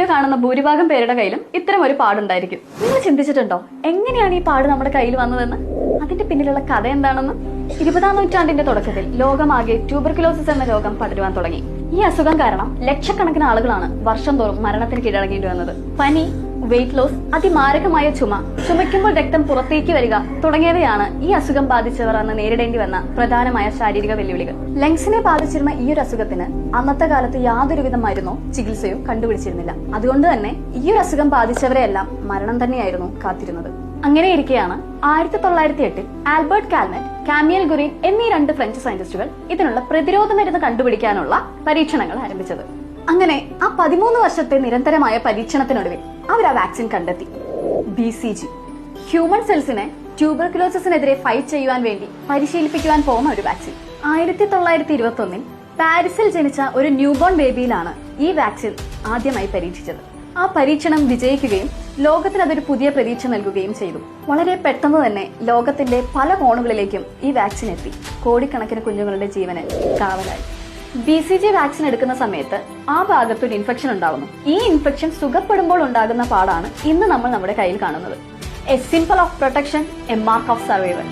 Video കാണുന്ന ഭൂരിഭാഗം പേരുടെ കയ്യിലും ഇത്തരം ഒരു പാടുണ്ടായിരിക്കും. നിങ്ങൾ ചിന്തിച്ചിട്ടുണ്ടോ എങ്ങനെയാണ് ഈ പാട് നമ്മുടെ കയ്യിൽ വന്നതെന്ന്? അതിന്റെ പിന്നിലുള്ള കഥ എന്താണെന്ന്? 20-ാം നൂറ്റാണ്ടിന്റെ തുടക്കത്തിൽ ലോകമാകെ ട്യൂബർകുലോസിസ് എന്ന രോഗം പടരുവാൻ തുടങ്ങി. ഈ അസുഖം കാരണം ലക്ഷക്കണക്കിന് ആളുകളാണ് വർഷം തോറും മരണത്തിന് കീഴടങ്ങേണ്ടി വന്നത്. പനി, വെയിറ്റ് ലോസ്, അതിമാരകമായ ചുമയ്ക്കുമ്പോൾ രക്തം പുറത്തേക്ക് വരിക തുടങ്ങിയവയാണ് ഈ അസുഖം ബാധിച്ചവർ അന്ന് നേരിടേണ്ടി വന്ന പ്രധാനമായ ശാരീരിക വെല്ലുവിളികൾ. ലങ്സിനെ ബാധിച്ചിരുന്ന ഈ ഒരു അസുഖത്തിന് അന്നത്തെ കാലത്ത് യാതൊരുവിധ മരുന്നോ ചികിത്സയോ കണ്ടുപിടിച്ചിരുന്നില്ല. അതുകൊണ്ട് തന്നെ ഈ ഒരു അസുഖം ബാധിച്ചവരെയെല്ലാം മരണം തന്നെയായിരുന്നു കാത്തിരുന്നത്. അങ്ങനെയിരിക്കെയാണ് 1908 ആൽബർട്ട് കാൽമെറ്റ്, കാമിയൽ ഗുരീൻ എന്നീ 2 ഫ്രഞ്ച് സയന്റിസ്റ്റുകൾ ഇതിനുള്ള പ്രതിരോധ മരുന്ന് കണ്ടുപിടിക്കാനുള്ള പരീക്ഷണങ്ങൾ ആരംഭിച്ചത്. അങ്ങനെ ആ 13 വർഷത്തെ നിരന്തരമായ പരീക്ഷണത്തിനൊടുവിൽ അവർ ആ വാക്സിൻ കണ്ടെത്തി. BCG, ഹ്യൂമൻ സെൽസിനെ ട്യൂബർകുലോസിസിനെതിരെ ഫൈറ്റ് ചെയ്യുവാൻ വേണ്ടി പരിശീലിപ്പിക്കുവാൻ പോകുന്ന ഒരു വാക്സിൻ. 1921 പാരീസിൽ ജനിച്ച ഒരു ന്യൂബോൺ ബേബിയിലാണ് ഈ വാക്സിൻ ആദ്യമായി പരീക്ഷിച്ചത്. ആ പരീക്ഷണം വിജയിക്കുകയും ലോകത്തിന് അതൊരു പുതിയ പ്രതീക്ഷ നൽകുകയും ചെയ്തു. വളരെ പെട്ടെന്ന് തന്നെ ലോകത്തിന്റെ പല കോണുകളിലേക്കും ഈ വാക്സിൻ എത്തി. കോടിക്കണക്കിന് കുഞ്ഞുങ്ങളുടെ ജീവന് കാവലായി. BCG വാക്സിൻ എടുക്കുന്ന സമയത്ത് ആ ഭാഗത്തൊരു ഇൻഫെക്ഷൻ ഉണ്ടാവുന്നു. ഈ ഇൻഫെക്ഷൻ സുഖപ്പെടുമ്പോൾ ഉണ്ടാകുന്ന പാടാണ് ഇന്ന് നമ്മൾ നമ്മുടെ കയ്യിൽ കാണുന്നത്. A symbol of protection, A mark of survival.